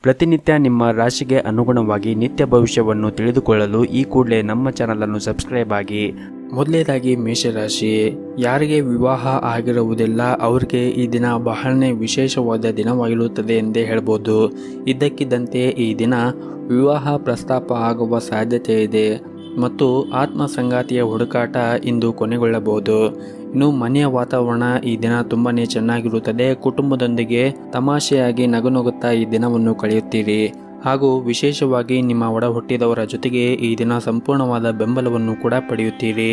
ಪ್ರತಿನಿತ್ಯ ನಿಮ್ಮ ರಾಶಿಗೆ ಅನುಗುಣವಾಗಿ ನಿತ್ಯ ಭವಿಷ್ಯವನ್ನು ತಿಳಿದುಕೊಳ್ಳಲು ಈ ಕೂಡಲೇ ನಮ್ಮ ಚಾನಲನ್ನು ಸಬ್ಸ್ಕ್ರೈಬ್ ಆಗಿ. ಮೊದಲನೇದಾಗಿ ಮೇಷರಾಶಿ, ಯಾರಿಗೆ ವಿವಾಹ ಆಗಿರುವುದಿಲ್ಲ ಅವರಿಗೆ ಈ ದಿನ ಬಹಳನೇ ವಿಶೇಷವಾದ ದಿನವಾಗಿರುತ್ತದೆ ಎಂದೇ ಹೇಳ್ಬೋದು. ಇದ್ದಕ್ಕಿದ್ದಂತೆ ಈ ದಿನ ವಿವಾಹ ಪ್ರಸ್ತಾಪ ಆಗುವ ಸಾಧ್ಯತೆ ಇದೆ ಮತ್ತು ಆತ್ಮ ಸಂಗಾತಿಯ ಹುಡುಕಾಟ ಇಂದು ಕೊನೆಗೊಳ್ಳಬಹುದು. ಇನ್ನು ಮನೆಯ ವಾತಾವರಣ ಈ ದಿನ ತುಂಬಾನೇ ಚೆನ್ನಾಗಿರುತ್ತದೆ. ಕುಟುಂಬದೊಂದಿಗೆ ತಮಾಷೆಯಾಗಿ ನಗುನಗುತ್ತಾ ಈ ದಿನವನ್ನು ಕಳೆಯುತ್ತೀರಿ ಹಾಗೂ ವಿಶೇಷವಾಗಿ ನಿಮ್ಮ ಒಡ ಹುಟ್ಟಿದವರ ಜೊತೆಗೆ ಈ ದಿನ ಸಂಪೂರ್ಣವಾದ ಬೆಂಬಲವನ್ನು ಕೂಡ ಪಡೆಯುತ್ತೀರಿ.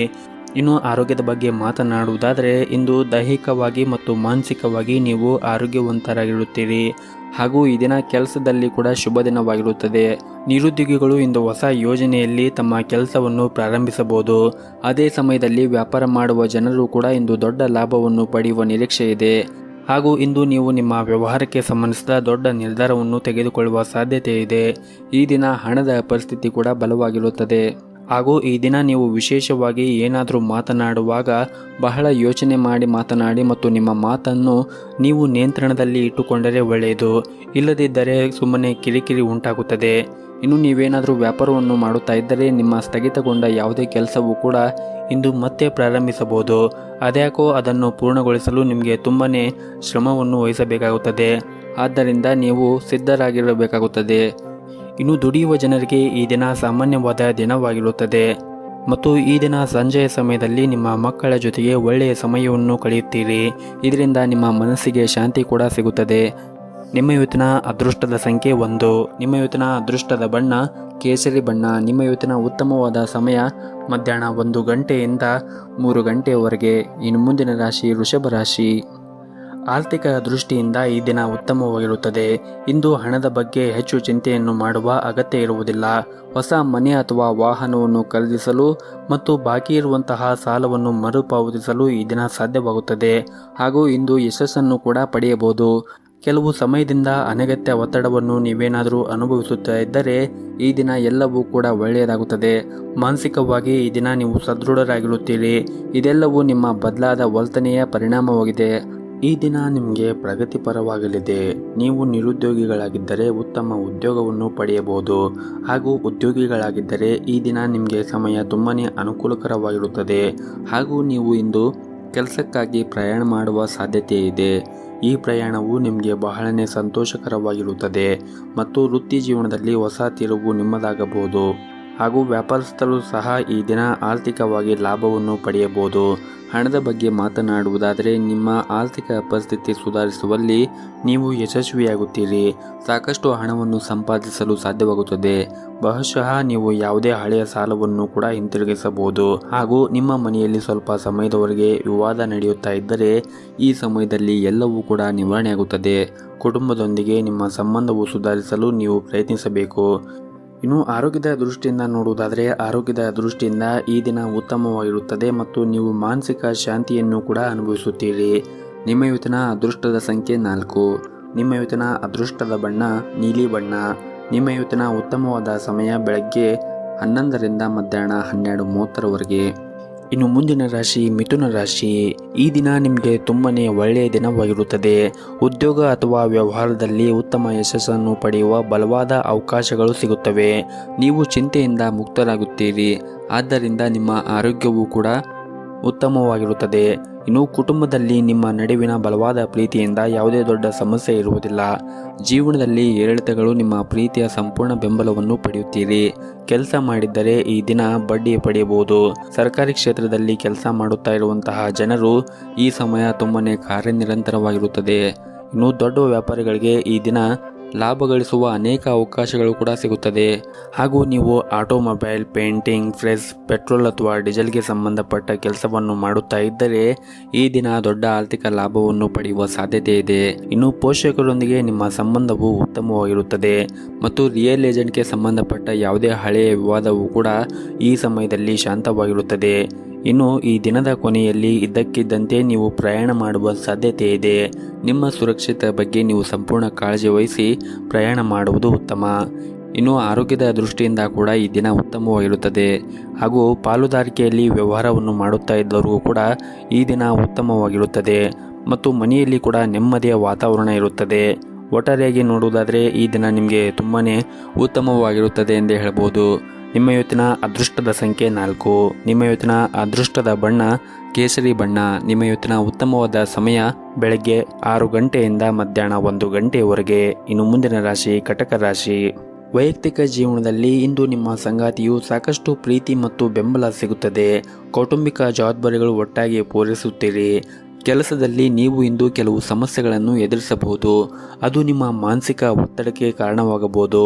ಇನ್ನು ಆರೋಗ್ಯದ ಬಗ್ಗೆ ಮಾತನಾಡುವುದಾದರೆ ಇಂದು ದೈಹಿಕವಾಗಿ ಮತ್ತು ಮಾನಸಿಕವಾಗಿ ನೀವು ಆರೋಗ್ಯವಂತರಾಗಿರುತ್ತೀರಿ ಹಾಗೂ ಈ ದಿನ ಕೆಲಸದಲ್ಲಿ ಕೂಡ ಶುಭ ದಿನವಾಗಿರುತ್ತದೆ. ನಿರುದ್ಯೋಗಿಗಳು ಇಂದು ಹೊಸ ಯೋಜನೆಯಲ್ಲಿ ತಮ್ಮ ಕೆಲಸವನ್ನು ಪ್ರಾರಂಭಿಸಬಹುದು. ಅದೇ ಸಮಯದಲ್ಲಿ ವ್ಯಾಪಾರ ಮಾಡುವ ಜನರು ಕೂಡ ಇಂದು ದೊಡ್ಡ ಲಾಭವನ್ನು ಪಡೆಯುವ ನಿರೀಕ್ಷೆ ಇದೆ ಹಾಗೂ ಇಂದು ನೀವು ನಿಮ್ಮ ವ್ಯವಹಾರಕ್ಕೆ ಸಂಬಂಧಿಸಿದ ದೊಡ್ಡ ನಿರ್ಧಾರವನ್ನು ತೆಗೆದುಕೊಳ್ಳುವ ಸಾಧ್ಯತೆ ಇದೆ. ಈ ದಿನ ಹಣದ ಪರಿಸ್ಥಿತಿ ಕೂಡ ಬಲವಾಗಿರುತ್ತದೆ ಹಾಗೂ ಈ ದಿನ ನೀವು ವಿಶೇಷವಾಗಿ ಏನಾದರೂ ಮಾತನಾಡುವಾಗ ಬಹಳ ಯೋಚನೆ ಮಾಡಿ ಮಾತನಾಡಿ ಮತ್ತು ನಿಮ್ಮ ಮಾತನ್ನು ನೀವು ನಿಯಂತ್ರಣದಲ್ಲಿ ಇಟ್ಟುಕೊಂಡರೆ ಒಳ್ಳೆಯದು. ಇಲ್ಲದಿದ್ದರೆ ಸುಮ್ಮನೆ ಕಿರಿಕಿರಿ ಉಂಟಾಗುತ್ತದೆ. ಇನ್ನು ನೀವೇನಾದರೂ ವ್ಯಾಪಾರವನ್ನು ಮಾಡುತ್ತಾ ಇದ್ದರೆ ನಿಮ್ಮ ಸ್ಥಗಿತಗೊಂಡ ಯಾವುದೇ ಕೆಲಸವೂ ಕೂಡ ಇಂದು ಮತ್ತೆ ಪ್ರಾರಂಭಿಸಬಹುದು. ಅದ್ಯಾಕೋ ಅದನ್ನು ಪೂರ್ಣಗೊಳಿಸಲು ನಿಮಗೆ ತುಂಬನೇ ಶ್ರಮವನ್ನು ವಹಿಸಬೇಕಾಗುತ್ತದೆ. ಆದ್ದರಿಂದ ನೀವು ಸಿದ್ಧರಾಗಿರಬೇಕಾಗುತ್ತದೆ. ಇನ್ನು ದುಡಿಯುವ ಜನರಿಗೆ ಈ ದಿನ ಸಾಮಾನ್ಯವಾದ ದಿನವಾಗಿರುತ್ತದೆ ಮತ್ತು ಈ ದಿನ ಸಂಜೆಯ ಸಮಯದಲ್ಲಿ ನಿಮ್ಮ ಮಕ್ಕಳ ಜೊತೆಗೆ ಒಳ್ಳೆಯ ಸಮಯವನ್ನು ಕಳೆಯುತ್ತೀರಿ. ಇದರಿಂದ ನಿಮ್ಮ ಮನಸ್ಸಿಗೆ ಶಾಂತಿ ಕೂಡ ಸಿಗುತ್ತದೆ. ನಿಮ್ಮ ಇವತ್ತಿನ ಅದೃಷ್ಟದ ಸಂಖ್ಯೆ 1. ನಿಮ್ಮ ಇವತ್ತಿನ ಅದೃಷ್ಟದ ಬಣ್ಣ ಕೇಸರಿ ಬಣ್ಣ. ನಿಮ್ಮ ಇವತ್ತಿನ ಉತ್ತಮವಾದ ಸಮಯ ಮಧ್ಯಾಹ್ನ 1 ಗಂಟೆಯಿಂದ 3 ಗಂಟೆಯವರೆಗೆ. ಇನ್ನು ಮುಂದಿನ ರಾಶಿ ವೃಷಭ ರಾಶಿ. ಆರ್ಥಿಕ ದೃಷ್ಟಿಯಿಂದ ಈ ದಿನ ಉತ್ತಮವಾಗಿರುತ್ತದೆ. ಇಂದು ಹಣದ ಬಗ್ಗೆ ಹೆಚ್ಚು ಚಿಂತೆಯನ್ನು ಮಾಡುವ ಅಗತ್ಯ ಇರುವುದಿಲ್ಲ. ಹೊಸ ಮನೆ ಅಥವಾ ವಾಹನವನ್ನು ಖರೀದಿಸಲು ಮತ್ತು ಬಾಕಿ ಇರುವಂತಹ ಸಾಲವನ್ನು ಮರುಪಾವತಿಸಲು ಈ ದಿನ ಸಾಧ್ಯವಾಗುತ್ತದೆ ಹಾಗೂ ಇಂದು ಯಶಸ್ಸನ್ನು ಕೂಡ ಪಡೆಯಬಹುದು. ಕೆಲವು ಸಮಯದಿಂದ ಅನಗತ್ಯ ಒತ್ತಡವನ್ನು ನೀವೇನಾದರೂ ಅನುಭವಿಸುತ್ತಾ ಇದ್ದರೆ ಈ ದಿನ ಎಲ್ಲವೂ ಕೂಡ ಒಳ್ಳೆಯದಾಗುತ್ತದೆ. ಮಾನಸಿಕವಾಗಿ ಈ ದಿನ ನೀವು ಸದೃಢರಾಗಿರುತ್ತೀರಿ. ಇದೆಲ್ಲವೂ ನಿಮ್ಮ ಬದಲಾದ ವರ್ತನೆಯ ಪರಿಣಾಮವಾಗಿದೆ. ಈ ದಿನ ನಿಮಗೆ ಪ್ರಗತಿಪರವಾಗಲಿದೆ. ನೀವು ನಿರುದ್ಯೋಗಿಗಳಾಗಿದ್ದರೆ ಉತ್ತಮ ಉದ್ಯೋಗವನ್ನು ಪಡೆಯಬಹುದು ಹಾಗೂ ಉದ್ಯೋಗಿಗಳಾಗಿದ್ದರೆ ಈ ದಿನ ನಿಮಗೆ ಸಮಯ ತುಂಬನೇ ಅನುಕೂಲಕರವಾಗಿರುತ್ತದೆ ಹಾಗೂ ನೀವು ಇಂದು ಕೆಲಸಕ್ಕಾಗಿ ಪ್ರಯಾಣ ಮಾಡುವ ಸಾಧ್ಯತೆ ಇದೆ. ಈ ಪ್ರಯಾಣವು ನಿಮಗೆ ಬಹಳನೇ ಸಂತೋಷಕರವಾಗಿರುತ್ತದೆ ಮತ್ತು ವೃತ್ತಿ ಜೀವನದಲ್ಲಿ ಹೊಸ ತಿರುವು ನಿಮ್ಮದಾಗಬಹುದು ಹಾಗೂ ವ್ಯಾಪಾರಸ್ಥರು ಸಹ ಈ ದಿನ ಆರ್ಥಿಕವಾಗಿ ಲಾಭವನ್ನು ಪಡೆಯಬಹುದು. ಹಣದ ಬಗ್ಗೆ ಮಾತನಾಡುವುದಾದರೆ ನಿಮ್ಮ ಆರ್ಥಿಕ ಪರಿಸ್ಥಿತಿ ಸುಧಾರಿಸುವಲ್ಲಿ ನೀವು ಯಶಸ್ವಿಯಾಗುತ್ತೀರಿ. ಸಾಕಷ್ಟು ಹಣವನ್ನು ಸಂಪಾದಿಸಲು ಸಾಧ್ಯವಾಗುತ್ತದೆ. ಬಹುಶಃ ನೀವು ಯಾವುದೇ ಹಳೆಯ ಸಾಲವನ್ನು ಕೂಡ ಹಿಂತಿರುಗಿಸಬಹುದು ಹಾಗೂ ನಿಮ್ಮ ಮನೆಯಲ್ಲಿ ಸ್ವಲ್ಪ ಸಮಯದವರೆಗೆ ವಿವಾದ ನಡೆಯುತ್ತಾ ಇದ್ದರೆ ಈ ಸಮಯದಲ್ಲಿ ಎಲ್ಲವೂ ಕೂಡ ನಿವಾರಣೆಯಾಗುತ್ತದೆ. ಕುಟುಂಬದೊಂದಿಗೆ ನಿಮ್ಮ ಸಂಬಂಧವು ಸುಧಾರಿಸಲು ನೀವು ಪ್ರಯತ್ನಿಸಬೇಕು. ಇನ್ನು ಆರೋಗ್ಯದ ದೃಷ್ಟಿಯಿಂದ ನೋಡುವುದಾದರೆ ಆರೋಗ್ಯದ ದೃಷ್ಟಿಯಿಂದ ಈ ದಿನ ಉತ್ತಮವಾಗಿರುತ್ತದೆ ಮತ್ತು ನೀವು ಮಾನಸಿಕ ಶಾಂತಿಯನ್ನು ಕೂಡ ಅನುಭವಿಸುತ್ತೀರಿ. ನಿಮ್ಮ ಇವತ್ತಿನ ಅದೃಷ್ಟದ ಸಂಖ್ಯೆ 4. ನಿಮ್ಮ ಇವತ್ತಿನ ಅದೃಷ್ಟದ ಬಣ್ಣ ನೀಲಿ ಬಣ್ಣ. ನಿಮ್ಮ ಇವತ್ತಿನ ಉತ್ತಮವಾದ ಸಮಯ ಬೆಳಗ್ಗೆ 11ರಿಂದ ಮಧ್ಯಾಹ್ನ 12:30ರವರೆಗೆ. ಇನ್ನು ಮುಂದಿನ ರಾಶಿ ಮಿಥುನ ರಾಶಿ. ಈ ದಿನ ನಿಮಗೆ ತುಂಬನೇ ಒಳ್ಳೆಯ ದಿನವಾಗಿರುತ್ತದೆ. ಉದ್ಯೋಗ ಅಥವಾ ವ್ಯವಹಾರದಲ್ಲಿ ಉತ್ತಮ ಯಶಸ್ಸನ್ನು ಪಡೆಯುವ ಬಲವಾದ ಅವಕಾಶಗಳು ಸಿಗುತ್ತವೆ. ನೀವು ಚಿಂತೆಯಿಂದ ಮುಕ್ತರಾಗುತ್ತೀರಿ. ಆದ್ದರಿಂದ ನಿಮ್ಮ ಆರೋಗ್ಯವೂ ಕೂಡ ಉತ್ತಮವಾಗಿರುತ್ತದೆ. ಇನ್ನು ಕುಟುಂಬದಲ್ಲಿ ನಿಮ್ಮ ನಡುವಿನ ಬಲವಾದ ಪ್ರೀತಿಯಿಂದ ಯಾವುದೇ ದೊಡ್ಡ ಸಮಸ್ಯೆ ಇರುವುದಿಲ್ಲ. ಜೀವನದಲ್ಲಿ ಏರಿಳಿತಗಳು ನಿಮ್ಮ ಪ್ರೀತಿಯ ಸಂಪೂರ್ಣ ಬೆಂಬಲವನ್ನು ಪಡೆಯುತ್ತೀರಿ. ಕೆಲಸ ಮಾಡಿದ್ದರೆ ಈ ದಿನ ಬಡ್ಡಿ ಪಡೆಯಬಹುದು. ಸರ್ಕಾರಿ ಕ್ಷೇತ್ರದಲ್ಲಿ ಕೆಲಸ ಮಾಡುತ್ತಾ ಇರುವಂತಹ ಜನರು ಈ ಸಮಯ ತುಂಬನೇ ಕಾರ್ಯನಿರಂತರವಾಗಿರುತ್ತದೆ. ಇನ್ನು ದೊಡ್ಡ ವ್ಯಾಪಾರಿಗಳಿಗೆ ಈ ದಿನ ಲಾಭ ಗಳಿಸುವ ಅನೇಕ ಅವಕಾಶಗಳು ಕೂಡ ಸಿಗುತ್ತದೆ ಹಾಗೂ ನೀವು ಆಟೋಮೊಬೈಲ್, ಪೇಂಟಿಂಗ್, ಫ್ರೆಸ್, ಪೆಟ್ರೋಲ್ ಅಥವಾ ಡೀಸೆಲ್ಗೆ ಸಂಬಂಧಪಟ್ಟ ಕೆಲಸವನ್ನು ಮಾಡುತ್ತಾ ಇದ್ದರೆ ಈ ದಿನ ದೊಡ್ಡ ಆರ್ಥಿಕ ಲಾಭವನ್ನು ಪಡೆಯುವ ಸಾಧ್ಯತೆ ಇದೆ. ಇನ್ನು ಪೋಷಕರೊಂದಿಗೆ ನಿಮ್ಮ ಸಂಬಂಧವು ಉತ್ತಮವಾಗಿರುತ್ತದೆ ಮತ್ತು ರಿಯಲ್ ಏಜೆಂಟ್ಗೆ ಸಂಬಂಧಪಟ್ಟ ಯಾವುದೇ ಹಳೆಯ ವಿವಾದವೂ ಕೂಡ ಈ ಸಮಯದಲ್ಲಿ ಶಾಂತವಾಗಿರುತ್ತದೆ. ಇನ್ನು ಈ ದಿನದ ಕೊನೆಯಲ್ಲಿ ಇದ್ದಕ್ಕಿದ್ದಂತೆ ನೀವು ಪ್ರಯಾಣ ಮಾಡುವ ಸಾಧ್ಯತೆ ಇದೆ. ನಿಮ್ಮ ಸುರಕ್ಷತೆ ಬಗ್ಗೆ ನೀವು ಸಂಪೂರ್ಣ ಕಾಳಜಿ ವಹಿಸಿ ಪ್ರಯಾಣ ಮಾಡುವುದು ಉತ್ತಮ. ಇನ್ನು ಆರೋಗ್ಯದ ದೃಷ್ಟಿಯಿಂದ ಕೂಡ ಈ ದಿನ ಉತ್ತಮವಾಗಿರುತ್ತದೆ ಹಾಗೂ ಪಾಲುದಾರಿಕೆಯಲ್ಲಿ ವ್ಯವಹಾರವನ್ನು ಮಾಡುತ್ತಾ ಇದ್ದವರಿಗೂ ಕೂಡ ಈ ದಿನ ಉತ್ತಮವಾಗಿರುತ್ತದೆ ಮತ್ತು ಮನೆಯಲ್ಲಿ ಕೂಡ ನೆಮ್ಮದಿಯ ವಾತಾವರಣ ಇರುತ್ತದೆ. ಒಟ್ಟಾರೆಯಾಗಿ ನೋಡುವುದಾದರೆ ಈ ದಿನ ನಿಮಗೆ ತುಂಬಾ ಉತ್ತಮವಾಗಿರುತ್ತದೆ ಎಂದೇ ಹೇಳ್ಬೋದು. ನಿಮ್ಮ ಇವತ್ತಿನ ಅದೃಷ್ಟದ ಸಂಖ್ಯೆ 4. ನಿಮ್ಮ ಇವತ್ತಿನ ಅದೃಷ್ಟದ ಬಣ್ಣ ಕೇಸರಿ ಬಣ್ಣ. ನಿಮ್ಮ ಇವತ್ತಿನ ಉತ್ತಮವಾದ ಸಮಯ ಬೆಳಗ್ಗೆ 6 ಗಂಟೆಯಿಂದ ಮಧ್ಯಾಹ್ನ 1 ಗಂಟೆಯವರೆಗೆ. ಇನ್ನು ಮುಂದಿನ ರಾಶಿ ಕಟಕ ರಾಶಿ. ವೈಯಕ್ತಿಕ ಜೀವನದಲ್ಲಿ ಇಂದು ನಿಮ್ಮ ಸಂಗಾತಿಯು ಸಾಕಷ್ಟು ಪ್ರೀತಿ ಮತ್ತು ಬೆಂಬಲ ಸಿಗುತ್ತದೆ. ಕೌಟುಂಬಿಕ ಜವಾಬ್ದಾರಿಗಳು ಒಟ್ಟಾಗಿ ಪೂರೈಸುತ್ತೀರಿ. ಕೆಲಸದಲ್ಲಿ ನೀವು ಇಂದು ಕೆಲವು ಸಮಸ್ಯೆಗಳನ್ನು ಎದುರಿಸಬಹುದು. ಅದು ನಿಮ್ಮ ಮಾನಸಿಕ ಒತ್ತಡಕ್ಕೆ ಕಾರಣವಾಗಬಹುದು.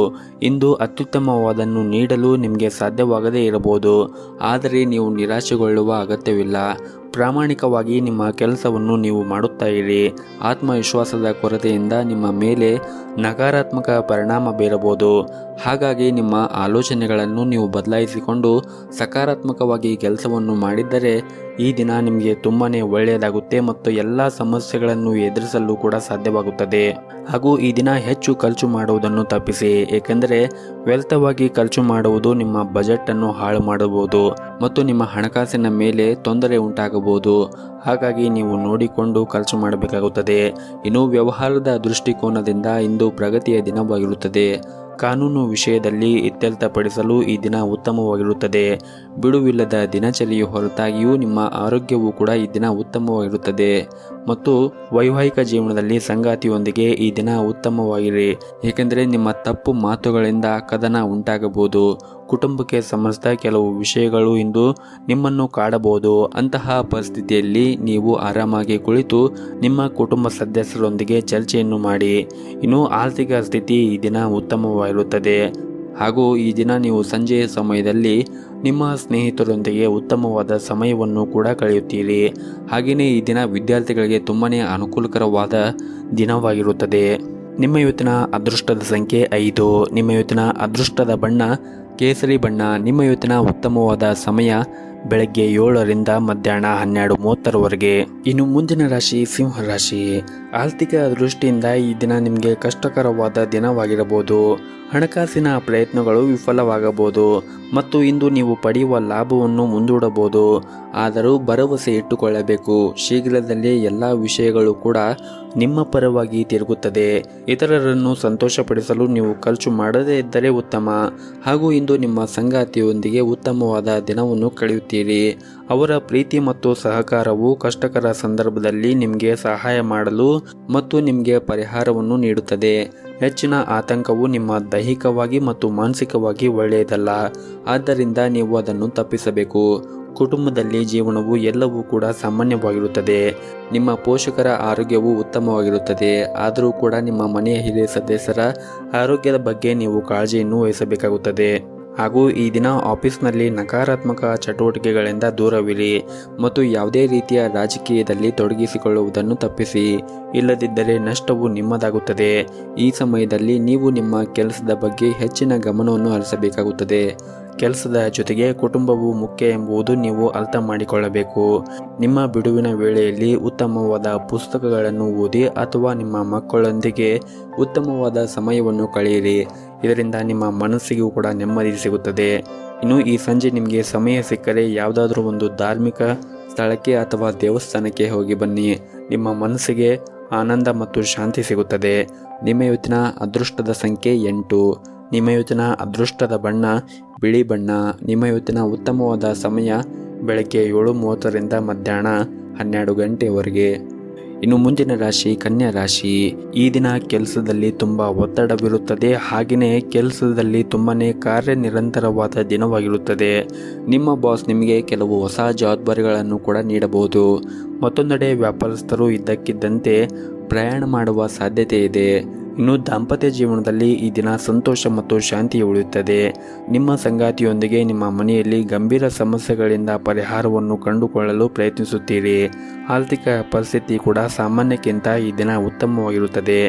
ಇಂದು ಅತ್ಯುತ್ತಮವಾದನ್ನು ನೀಡಲು ನಿಮಗೆ ಸಾಧ್ಯವಾಗದೇ ಇರಬಹುದು, ಆದರೆ ನೀವು ನಿರಾಶೆಗೊಳ್ಳುವ ಅಗತ್ಯವಿಲ್ಲ. ಪ್ರಾಮಾಣಿಕವಾಗಿ ನಿಮ್ಮ ಕೆಲಸವನ್ನು ನೀವು ಮಾಡುತ್ತಾ ಇರಿ. ಆತ್ಮವಿಶ್ವಾಸದ ಕೊರತೆಯಿಂದ ನಿಮ್ಮ ಮೇಲೆ ನಕಾರಾತ್ಮಕ ಪರಿಣಾಮ ಬೀರಬಹುದು. ಹಾಗಾಗಿ ನಿಮ್ಮ ಆಲೋಚನೆಗಳನ್ನು ನೀವು ಬದಲಾಯಿಸಿಕೊಂಡು ಸಕಾರಾತ್ಮಕವಾಗಿ ಕೆಲಸವನ್ನು ಮಾಡಿದ್ದರೆ ಈ ದಿನ ನಿಮಗೆ ತುಂಬಾ ಒಳ್ಳೆಯದಾಗುತ್ತೆ ಮತ್ತು ಎಲ್ಲ ಸಮಸ್ಯೆಗಳನ್ನು ಎದುರಿಸಲು ಕೂಡ ಸಾಧ್ಯವಾಗುತ್ತದೆ. ಹಾಗೂ ಈ ದಿನ ಹೆಚ್ಚು ಖರ್ಚು ಮಾಡುವುದನ್ನು ತಪ್ಪಿಸಿ, ಏಕೆಂದರೆ ವ್ಯರ್ಥವಾಗಿ ಖರ್ಚು ಮಾಡುವುದು ನಿಮ್ಮ ಬಜೆಟನ್ನು ಹಾಳು ಮಾಡಬಹುದು ಮತ್ತು ನಿಮ್ಮ ಹಣಕಾಸಿನ ಮೇಲೆ ತೊಂದರೆ ಉಂಟಾಗಬಹುದು. ಹಾಗಾಗಿ ನೀವು ನೋಡಿಕೊಂಡು ಖರ್ಚು ಮಾಡಬೇಕಾಗುತ್ತದೆ. ಇನ್ನು ವ್ಯವಹಾರದ ದೃಷ್ಟಿಕೋನದಿಂದ ಇಂದು ಪ್ರಗತಿಯ ದಿನವಾಗಿರುತ್ತದೆ. ಕಾನೂನು ವಿಷಯದಲ್ಲಿ ಇತ್ಯರ್ಥಪಡಿಸಲು ಈ ದಿನ ಉತ್ತಮವಾಗಿರುತ್ತದೆ. ಬಿಡುವಿಲ್ಲದ ದಿನಚರಿಯ ಹೊರತಾಗಿಯೂ ನಿಮ್ಮ ಆರೋಗ್ಯವು ಕೂಡ ಈ ದಿನ ಉತ್ತಮವಾಗಿರುತ್ತದೆ ಮತ್ತು ವೈವಾಹಿಕ ಜೀವನದಲ್ಲಿ ಸಂಗಾತಿಯೊಂದಿಗೆ ಈ ದಿನ ಉತ್ತಮವಾಗಿರಿ, ಏಕೆಂದರೆ ನಿಮ್ಮ ತಪ್ಪು ಮಾತುಗಳಿಂದ ಕದನ ಉಂಟಾಗಬಹುದು. ಕುಟುಂಬಕ್ಕೆ ಸಂಬಂಧಿಸಿದ ಕೆಲವು ವಿಷಯಗಳು ಇಂದು ನಿಮ್ಮನ್ನು ಕಾಡಬಹುದು. ಅಂತಹ ಪರಿಸ್ಥಿತಿಯಲ್ಲಿ ನೀವು ಆರಾಮಾಗಿ ಕುಳಿತು ನಿಮ್ಮ ಕುಟುಂಬ ಸದಸ್ಯರೊಂದಿಗೆ ಚರ್ಚೆಯನ್ನು ಮಾಡಿ. ಇನ್ನು ಆರ್ಥಿಕ ಸ್ಥಿತಿ ಈ ದಿನ ಉತ್ತಮವಾಗಿರುತ್ತದೆ ಹಾಗೂ ಈ ದಿನ ನೀವು ಸಂಜೆಯ ಸಮಯದಲ್ಲಿ ನಿಮ್ಮ ಸ್ನೇಹಿತರೊಂದಿಗೆ ಉತ್ತಮವಾದ ಸಮಯವನ್ನು ಕೂಡ ಕಳೆಯುತ್ತೀರಿ. ಹಾಗೆಯೇ ಈ ದಿನ ವಿದ್ಯಾರ್ಥಿಗಳಿಗೆ ತುಂಬಾ ಅನುಕೂಲಕರವಾದ ದಿನವಾಗಿರುತ್ತದೆ. ನಿಮ್ಮ ಇವತ್ತಿನ ಅದೃಷ್ಟದ ಸಂಖ್ಯೆ 5. ನಿಮ್ಮ ಇವತ್ತಿನ ಅದೃಷ್ಟದ ಬಣ್ಣ ಕೇಸರಿ ಬಣ್ಣ. ನಿಮ್ಮ ಇವತ್ತಿನ ಉತ್ತಮವಾದ ಸಮಯ ಬೆಳಗ್ಗೆ 7ರಿಂದ ಮಧ್ಯಾಹ್ನ 12:30ರವರೆಗೆ. ಇನ್ನು ಮುಂದಿನ ರಾಶಿ ಸಿಂಹ ರಾಶಿ. ಆರ್ಥಿಕ ದೃಷ್ಟಿಯಿಂದ ಈ ದಿನ ನಿಮಗೆ ಕಷ್ಟಕರವಾದ ದಿನವಾಗಿರಬಹುದು. ಹಣಕಾಸಿನ ಪ್ರಯತ್ನಗಳು ವಿಫಲವಾಗಬಹುದು ಮತ್ತು ಇಂದು ನೀವು ಪಡೆಯುವ ಲಾಭವನ್ನು ಮುಂದೂಡಬಹುದು. ಆದರೂ ಭರವಸೆ ಇಟ್ಟುಕೊಳ್ಳಬೇಕು. ಶೀಘ್ರದಲ್ಲೇ ಎಲ್ಲ ವಿಷಯಗಳು ಕೂಡ ನಿಮ್ಮ ಪರವಾಗಿ ತಿರುಗುತ್ತದೆ. ಇತರರನ್ನು ಸಂತೋಷಪಡಿಸಲು ನೀವು ಖರ್ಚು ಮಾಡದೇ ಇದ್ದರೆ ಉತ್ತಮ. ಹಾಗೂ ಇಂದು ನಿಮ್ಮ ಸಂಗಾತಿಯೊಂದಿಗೆ ಉತ್ತಮವಾದ ದಿನವನ್ನು ಕಳೆಯುತ್ತೀರಿ. ಅವರ ಪ್ರೀತಿ ಮತ್ತು ಸಹಕಾರವು ಕಷ್ಟಕರ ಸಂದರ್ಭದಲ್ಲಿ ನಿಮಗೆ ಸಹಾಯ ಮಾಡಲು ಮತ್ತು ನಿಮಗೆ ಪರಿಹಾರವನ್ನು ನೀಡುತ್ತದೆ. ಹೆಚ್ಚಿನ ಆತಂಕವು ನಿಮ್ಮ ದೈಹಿಕವಾಗಿ ಮತ್ತು ಮಾನಸಿಕವಾಗಿ ಒಳ್ಳೆಯದಲ್ಲ, ಆದ್ದರಿಂದ ನೀವು ಅದನ್ನು ತಪ್ಪಿಸಬೇಕು. ಕುಟುಂಬದಲ್ಲಿ ಜೀವನವು ಎಲ್ಲವೂ ಕೂಡ ಸಾಮಾನ್ಯವಾಗಿರುತ್ತದೆ. ನಿಮ್ಮ ಪೋಷಕರ ಆರೋಗ್ಯವು ಉತ್ತಮವಾಗಿರುತ್ತದೆ, ಆದರೂ ಕೂಡ ನಿಮ್ಮ ಮನೆಯ ಹಿರಿಯ ಸದಸ್ಯರ ಆರೋಗ್ಯದ ಬಗ್ಗೆ ನೀವು ಕಾಳಜಿಯನ್ನು ವಹಿಸಬೇಕಾಗುತ್ತದೆ. ಹಾಗೂ ಈ ದಿನ ಆಫೀಸ್ನಲ್ಲಿ ನಕಾರಾತ್ಮಕ ಚಟುವಟಿಕೆಗಳಿಂದ ದೂರವಿರಿ ಮತ್ತು ಯಾವುದೇ ರೀತಿಯ ರಾಜಕೀಯದಲ್ಲಿ ತೊಡಗಿಸಿಕೊಳ್ಳುವುದನ್ನು ತಪ್ಪಿಸಿ, ಇಲ್ಲದಿದ್ದರೆ ನಷ್ಟವು ನಿಮ್ಮದಾಗುತ್ತದೆ. ಈ ಸಮಯದಲ್ಲಿ ನೀವು ನಿಮ್ಮ ಕೆಲಸದ ಬಗ್ಗೆ ಹೆಚ್ಚಿನ ಗಮನವನ್ನು ಹರಿಸಬೇಕಾಗುತ್ತದೆ. ಕೆಲಸದ ಜೊತೆಗೆ ಕುಟುಂಬವು ಮುಖ್ಯ ಎಂಬುದು ನೀವು ಅರ್ಥ ಮಾಡಿಕೊಳ್ಳಬೇಕು. ನಿಮ್ಮ ಬಿಡುವಿನ ವೇಳೆಯಲ್ಲಿ ಉತ್ತಮವಾದ ಪುಸ್ತಕಗಳನ್ನು ಓದಿ ಅಥವಾ ನಿಮ್ಮ ಮಕ್ಕಳೊಂದಿಗೆ ಉತ್ತಮವಾದ ಸಮಯವನ್ನು ಕಳೆಯಿರಿ. ಇದರಿಂದ ನಿಮ್ಮ ಮನಸ್ಸಿಗೂ ಕೂಡ ನೆಮ್ಮದಿ ಸಿಗುತ್ತದೆ. ಇನ್ನು ಈ ಸಂಜೆ ನಿಮಗೆ ಸಮಯ ಸಿಕ್ಕರೆ ಯಾವುದಾದ್ರೂ ಒಂದು ಧಾರ್ಮಿಕ ಸ್ಥಳಕ್ಕೆ ಅಥವಾ ದೇವಸ್ಥಾನಕ್ಕೆ ಹೋಗಿ ಬನ್ನಿ. ನಿಮ್ಮ ಮನಸ್ಸಿಗೆ ಆನಂದ ಮತ್ತು ಶಾಂತಿ ಸಿಗುತ್ತದೆ. ನಿಮ್ಮ ಇವತ್ತಿನ ಅದೃಷ್ಟದ ಸಂಖ್ಯೆ 8. ನಿಮ್ಮ ಇವತ್ತಿನ ಅದೃಷ್ಟದ ಬಣ್ಣ ಬಿಳಿ ಬಣ್ಣ. ನಿಮ್ಮ ಇವತ್ತಿನ ಉತ್ತಮವಾದ ಸಮಯ ಬೆಳಗ್ಗೆ 7:30ರಿಂದ ಮಧ್ಯಾಹ್ನ 12 ಗಂಟೆಯವರೆಗೆ. ಇನ್ನು ಮುಂದಿನ ರಾಶಿ ಕನ್ಯಾ ರಾಶಿ. ಈ ದಿನ ಕೆಲಸದಲ್ಲಿ ತುಂಬ ಒತ್ತಡವಿರುತ್ತದೆ. ಹಾಗೆಯೇ ಕೆಲಸದಲ್ಲಿ ತುಂಬಾ ಕಾರ್ಯನಿರಂತರವಾದ ದಿನವಾಗಿರುತ್ತದೆ. ನಿಮ್ಮ ಬಾಸ್ ನಿಮಗೆ ಕೆಲವು ಹೊಸ ಜವಾಬ್ದಾರಿಗಳನ್ನು ಕೂಡ ನೀಡಬಹುದು. ಮತ್ತೊಂದೆಡೆ ವ್ಯಾಪಾರಸ್ಥರು ಇದ್ದಕ್ಕಿದ್ದಂತೆ ಪ್ರಯಾಣ ಮಾಡುವ ಸಾಧ್ಯತೆ ಇದೆ. ಇನ್ನು ದಾಂಪತ್ಯ ಜೀವನದಲ್ಲಿ ಈ ದಿನ ಸಂತೋಷ ಮತ್ತು ಶಾಂತಿ ಉಳಿಯುತ್ತದೆ. ನಿಮ್ಮ ಸಂಗಾತಿಯೊಂದಿಗೆ ನಿಮ್ಮ ಮನೆಯಲ್ಲಿ ಗಂಭೀರ ಸಮಸ್ಯೆಗಳಿಂದ ಪರಿಹಾರವನ್ನು ಕಂಡುಕೊಳ್ಳಲು ಪ್ರಯತ್ನಿಸುತ್ತೀರಿ. ಆರ್ಥಿಕ ಪರಿಸ್ಥಿತಿ ಕೂಡ ಸಾಮಾನ್ಯಕ್ಕಿಂತ ಈ ದಿನ ಉತ್ತಮವಾಗಿರುತ್ತದೆ.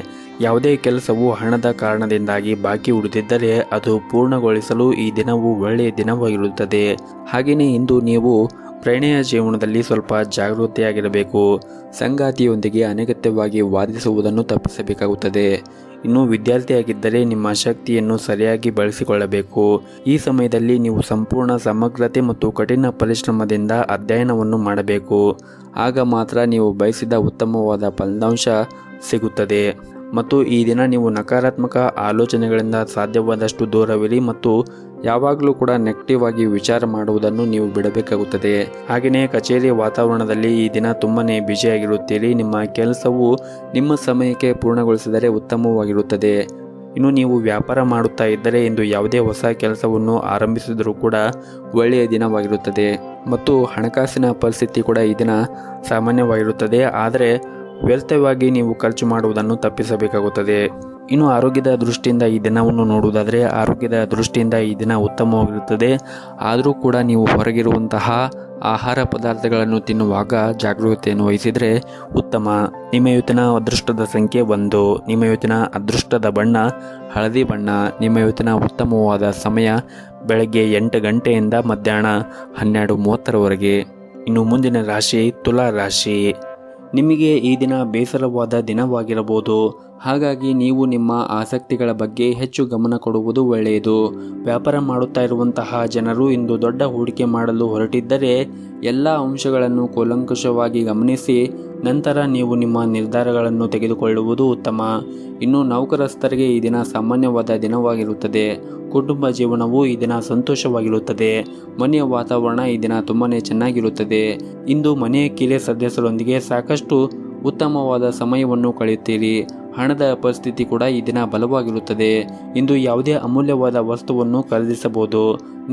ಯಾವುದೇ ಕೆಲಸವು ಹಣದ ಕಾರಣದಿಂದಾಗಿ ಬಾಕಿ ಉಳಿದಿದ್ದರೆ ಅದು ಪೂರ್ಣಗೊಳಿಸಲು ಈ ದಿನವು ಒಳ್ಳೆಯ ದಿನವಾಗಿರುತ್ತದೆ. ಹಾಗೆಯೇ ಇಂದು ನೀವು ಪ್ರಣಯ ಜೀವನದಲ್ಲಿ ಸ್ವಲ್ಪ ಜಾಗೃತಿಯಾಗಿರಬೇಕು. ಸಂಗಾತಿಯೊಂದಿಗೆ ಅನಗತ್ಯವಾಗಿ ವಾದಿಸುವುದನ್ನು ತಪ್ಪಿಸಬೇಕಾಗುತ್ತದೆ. ಇನ್ನು ವಿದ್ಯಾರ್ಥಿಯಾಗಿದ್ದರೆ ನಿಮ್ಮ ಶಕ್ತಿಯನ್ನು ಸರಿಯಾಗಿ ಬಳಸಿಕೊಳ್ಳಬೇಕು. ಈ ಸಮಯದಲ್ಲಿ ನೀವು ಸಂಪೂರ್ಣ ಸಮಗ್ರತೆ ಮತ್ತು ಕಠಿಣ ಪರಿಶ್ರಮದಿಂದ ಅಧ್ಯಯನವನ್ನು ಮಾಡಬೇಕು. ಆಗ ಮಾತ್ರ ನೀವು ಬಯಸಿದ ಉತ್ತಮವಾದ ಫಲಿತಾಂಶ ಸಿಗುತ್ತದೆ. ಮತ್ತು ಈ ದಿನ ನೀವು ನಕಾರಾತ್ಮಕ ಆಲೋಚನೆಗಳಿಂದ ಸಾಧ್ಯವಾದಷ್ಟು ದೂರವಿರಿ ಮತ್ತು ಯಾವಾಗಲೂ ಕೂಡ ನೆಗೆಟಿವ್ ಆಗಿ ವಿಚಾರ ಮಾಡುವುದನ್ನು ನೀವು ಬಿಡಬೇಕಾಗುತ್ತದೆ. ಹಾಗೆಯೇ ಕಚೇರಿ ವಾತಾವರಣದಲ್ಲಿ ಈ ದಿನ ತುಂಬಾನೇ ಬ್ಯುಸಿಯಾಗಿರುತ್ತೀರಿ. ನಿಮ್ಮ ಕೆಲಸವು ನಿಮ್ಮ ಸಮಯಕ್ಕೆ ಪೂರ್ಣಗೊಳಿಸಿದರೆ ಉತ್ತಮವಾಗಿರುತ್ತದೆ. ಇನ್ನು ನೀವು ವ್ಯಾಪಾರ ಮಾಡುತ್ತಾ ಇದ್ದರೆ ಇಂದು ಯಾವುದೇ ಹೊಸ ಕೆಲಸವನ್ನು ಆರಂಭಿಸಿದರೂ ಕೂಡ ಒಳ್ಳೆಯ ದಿನವಾಗಿರುತ್ತದೆ ಮತ್ತು ಹಣಕಾಸಿನ ಪರಿಸ್ಥಿತಿ ಕೂಡ ಈ ದಿನ ಸಾಮಾನ್ಯವಾಗಿರುತ್ತದೆ. ಆದರೆ ವ್ಯರ್ಥವಾಗಿ ನೀವು ಖರ್ಚು ಮಾಡುವುದನ್ನು ತಪ್ಪಿಸಬೇಕಾಗುತ್ತದೆ. ಇನ್ನು ಆರೋಗ್ಯದ ದೃಷ್ಟಿಯಿಂದ ಈ ದಿನವನ್ನು ನೋಡುವುದಾದರೆ ಆರೋಗ್ಯದ ದೃಷ್ಟಿಯಿಂದ ಈ ದಿನ ಉತ್ತಮವಾಗಿರುತ್ತದೆ. ಆದರೂ ಕೂಡ ನೀವು ಹೊರಗಿರುವಂತಹ ಆಹಾರ ಪದಾರ್ಥಗಳನ್ನು ತಿನ್ನುವಾಗ ಜಾಗರೂಕತೆಯನ್ನು ವಹಿಸಿದರೆ ಉತ್ತಮ. ನಿಮ್ಮ ಇವತ್ತಿನ ಅದೃಷ್ಟದ ಸಂಖ್ಯೆ 1. ನಿಮ್ಮ ಇವತ್ತಿನ ಅದೃಷ್ಟದ ಬಣ್ಣ ಹಳದಿ ಬಣ್ಣ. ನಿಮ್ಮ ಇವತ್ತಿನ ಉತ್ತಮವಾದ ಸಮಯ ಬೆಳಗ್ಗೆ 8 ಗಂಟೆಯಿಂದ ಮಧ್ಯಾಹ್ನ 12:30ರವರೆಗೆ. ಇನ್ನು ಮುಂದಿನ ರಾಶಿ ತುಲಾ ರಾಶಿ. ನಿಮಗೆ ಈ ದಿನ ಬೇಸರವಾದ ದಿನವಾಗಿರಬಹುದು. ಹಾಗಾಗಿ ನೀವು ನಿಮ್ಮ ಆಸಕ್ತಿಗಳ ಬಗ್ಗೆ ಹೆಚ್ಚು ಗಮನ ಕೊಡುವುದು ಒಳ್ಳೆಯದು. ವ್ಯಾಪಾರ ಮಾಡುತ್ತಾ ಇರುವಂತಹ ಜನರು ಇಂದು ದೊಡ್ಡ ಹೂಡಿಕೆ ಮಾಡಲು ಹೊರಟಿದ್ದರೆ ಎಲ್ಲ ಅಂಶಗಳನ್ನು ಕೂಲಂಕಷವಾಗಿ ಗಮನಿಸಿ ನಂತರ ನೀವು ನಿಮ್ಮ ನಿರ್ಧಾರಗಳನ್ನು ತೆಗೆದುಕೊಳ್ಳುವುದು ಉತ್ತಮ. ಇನ್ನು ನೌಕರಸ್ಥರಿಗೆ ಈ ದಿನ ಸಾಮಾನ್ಯವಾದ ದಿನವಾಗಿರುತ್ತದೆ. ಕುಟುಂಬ ಜೀವನವು ಈ ದಿನ ಸಂತೋಷವಾಗಿರುತ್ತದೆ. ಮನೆಯ ವಾತಾವರಣ ಈ ದಿನ ತುಂಬಾನೇ ಚೆನ್ನಾಗಿರುತ್ತದೆ. ಇಂದು ಮನೆಯ ಕಿರಿಯ ಸದಸ್ಯರೊಂದಿಗೆ ಸಾಕಷ್ಟು ಉತ್ತಮವಾದ ಸಮಯವನ್ನು ಕಳೆಯುತ್ತೀರಿ. ಹಣದ ಪರಿಸ್ಥಿತಿ ಕೂಡ ಈ ದಿನ ಬಲವಾಗಿರುತ್ತದೆ. ಇಂದು ಯಾವುದೇ ಅಮೂಲ್ಯವಾದ ವಸ್ತುವನ್ನು ಖರೀದಿಸಬಹುದು.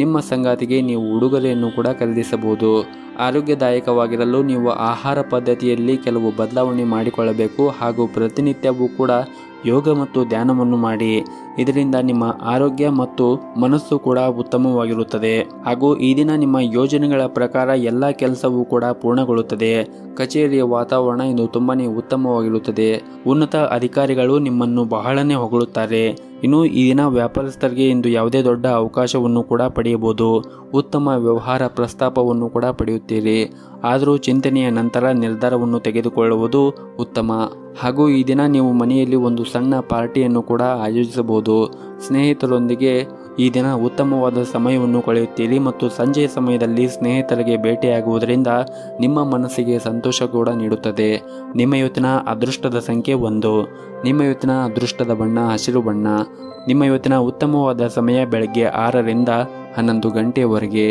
ನಿಮ್ಮ ಸಂಗಾತಿಗೆ ನೀವು ಉಡುಗೊರೆಯನ್ನು ಕೂಡ ಖರೀದಿಸಬಹುದು. ಆರೋಗ್ಯದಾಯಕವಾಗಿರಲು ನೀವು ಆಹಾರ ಪದ್ಧತಿಯಲ್ಲಿ ಕೆಲವು ಬದಲಾವಣೆ ಮಾಡಿಕೊಳ್ಳಬೇಕು ಹಾಗೂ ಪ್ರತಿನಿತ್ಯವೂ ಕೂಡ ಯೋಗ ಮತ್ತು ಧ್ಯಾನವನ್ನು ಮಾಡಿ. ಇದರಿಂದ ನಿಮ್ಮ ಆರೋಗ್ಯ ಮತ್ತು ಮನಸ್ಸು ಕೂಡ ಉತ್ತಮವಾಗಿರುತ್ತದೆ ಹಾಗೂ ಈ ದಿನ ನಿಮ್ಮ ಯೋಜನೆಗಳ ಪ್ರಕಾರ ಎಲ್ಲ ಕೆಲಸವೂ ಕೂಡ ಪೂರ್ಣಗೊಳ್ಳುತ್ತದೆ. ಕಚೇರಿಯ ವಾತಾವರಣ ಇಂದು ತುಂಬಾನೇ ಉತ್ತಮವಾಗಿರುತ್ತದೆ. ಉನ್ನತ ಅಧಿಕಾರಿಗಳು ನಿಮ್ಮನ್ನು ಬಹಳನೇ ಹೊಗಳುತ್ತಾರೆ. ಇನ್ನು ಈ ದಿನ ವ್ಯಾಪಾರಸ್ಥರಿಗೆ ಇಂದು ಯಾವುದೇ ದೊಡ್ಡ ಅವಕಾಶವನ್ನು ಕೂಡ ಪಡೆಯಬಹುದು. ಉತ್ತಮ ವ್ಯವಹಾರ ಪ್ರಸ್ತಾಪವನ್ನು ಕೂಡ ಪಡೆಯುತ್ತೀರಿ. ಆದರೂ ಚಿಂತನೆಯ ನಂತರ ನಿರ್ಧಾರವನ್ನು ತೆಗೆದುಕೊಳ್ಳುವುದು ಉತ್ತಮ. ಹಾಗೂ ಈ ದಿನ ನೀವು ಮನೆಯಲ್ಲಿ ಒಂದು ಸಣ್ಣ ಪಾರ್ಟಿಯನ್ನು ಕೂಡ ಆಯೋಜಿಸಬಹುದು. ಸ್ನೇಹಿತರೊಂದಿಗೆ ಈ ದಿನ ಉತ್ತಮವಾದ ಸಮಯವನ್ನು ಕಳೆಯುತ್ತೀರಿ ಮತ್ತು ಸಂಜೆಯ ಸಮಯದಲ್ಲಿ ಸ್ನೇಹಿತರಿಗೆ ಭೇಟಿಯಾಗುವುದರಿಂದ ನಿಮ್ಮ ಮನಸ್ಸಿಗೆ ಸಂತೋಷ ಕೂಡ ನೀಡುತ್ತದೆ. ನಿಮ್ಮ ಇವತ್ತಿನ ಅದೃಷ್ಟದ ಸಂಖ್ಯೆ 1. ನಿಮ್ಮ ಇವತ್ತಿನ ಅದೃಷ್ಟದ ಬಣ್ಣ ಹಸಿರು ಬಣ್ಣ. ನಿಮ್ಮ ಇವತ್ತಿನ ಉತ್ತಮವಾದ ಸಮಯ ಬೆಳಗ್ಗೆ 6ರಿಂದ 11 ಗಂಟೆಯವರೆಗೆ.